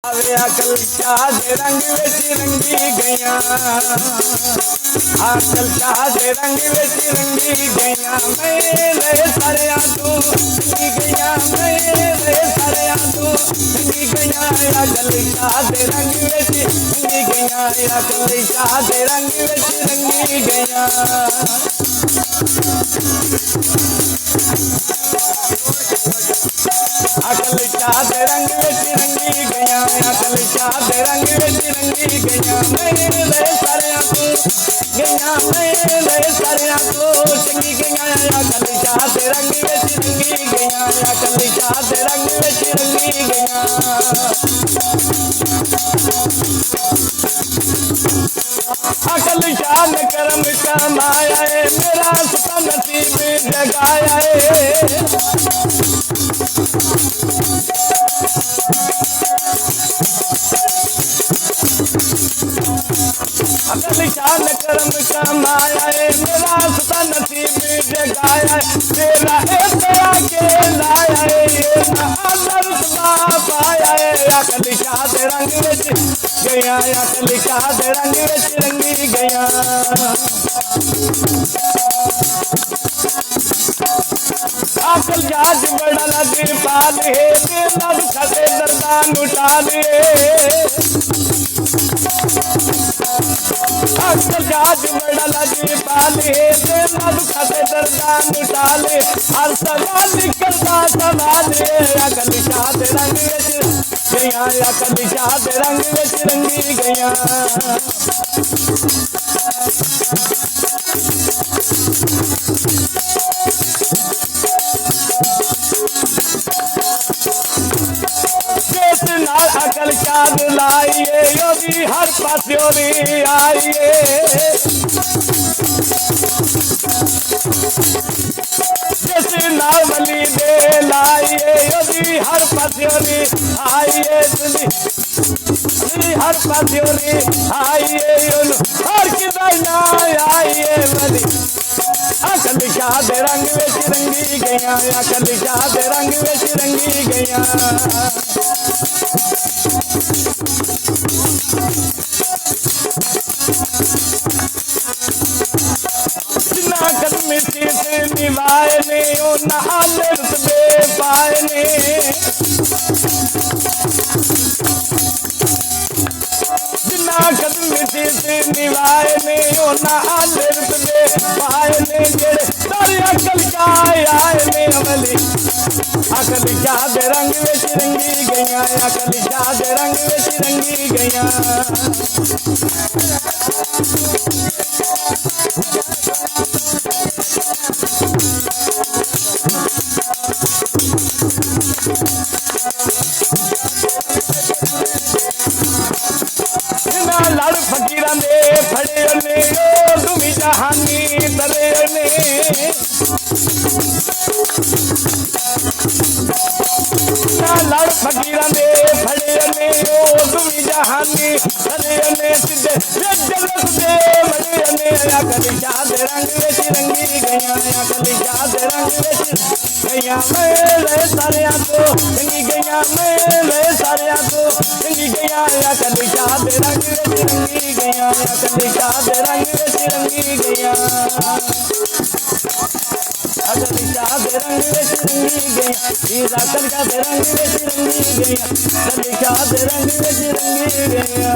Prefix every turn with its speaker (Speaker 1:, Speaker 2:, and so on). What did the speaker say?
Speaker 1: आवे अकल शाह दे रंग विच रंगी गईया, अकल शाह दे रंग विच रंगी गईया। मेरे सारिया तू रंगी गईया, मेरे सारिया तू रंगी गईया। अकल शाह दे रंग विच रंगी गईया, अकल शाह दे रंग विच रंगी गईया। अकल शाह दे रंग विच रंगी गईया, अकल शाह दे रंग विच रंगी गईया। मेरे सारिया तू गईया, मेरे सारिया तू चंगी गईया। अकल शाह दे रंग विच रंगी गईया, अकल शाह दे रंग विच रंगी गईया। अकल शाह ने करम कमाया है, मेरा सता नसीब जगाया है। अकल शाह ने करम कमाया है, मेरा सता नसीब जगाया है। तेरा तेरा के लाया है, ये रुतबा पाया है। अकल शाह दे रंग विच गया, अकल शाह दे रंग विच रंगी गया। अकल शाह बड़ा लग पाल है, तेरा खटे दरदान उठा ले। अकल शाह बड़ा लग पाल है, तेरा खटे दरदान उठा ले। हर सवाल निकलता सवाल है। अकल शाह दे रंग विच गया, अकल शाह दे रंग विच रंगी गया। अकल शाह लाइए, योगी हर पास्योरी आइए। जिस नाल वली दे लाइए, योगी हर पास्योरी आइए। हर पास्योरी आइए, हर किधर ना आइए वली। अकल शाह दे रंग विच रंगी गईया, अकल शाह दे रंग विच रंगी गईया। जिन्ना कदमी तीत निभाए ने, उन्ना आले रुतबे पाए ने। जिन्ना कदमी तीत निभाए ने, उन्ना आले रुतबे पाए ने। जेड़े सारे अकल शाह आए ने अमली। अकल शाह दे रंग विच रंगी गईया, अकल शाह दे रंग विच रंगी गईया। लड़ फकीरां दे फड़े ने, ओ दुमी जहानी तरे ने। लड़ फकीरां दे फड़े ने, ओ दुमी जहानी तरे ने। सिद्धे जन्नत दे मड़े ने। अकल शाह दे रंग विच रंगी गईया, अकल शाह दे रंग विच गईया। मेरे सारिया तो रंगी गईया, मेरे सारिया तो रंगी गईया। अकल शाह दे रंग विच रंगी गईया, अकल शाह दे रंग विच रंगी गईया। अकल शाह दे रंग विच रंगी गईया, अकल शाह दे रंग विच रंगी गईया, अकल शाह दे रंग विच रंगी गईया।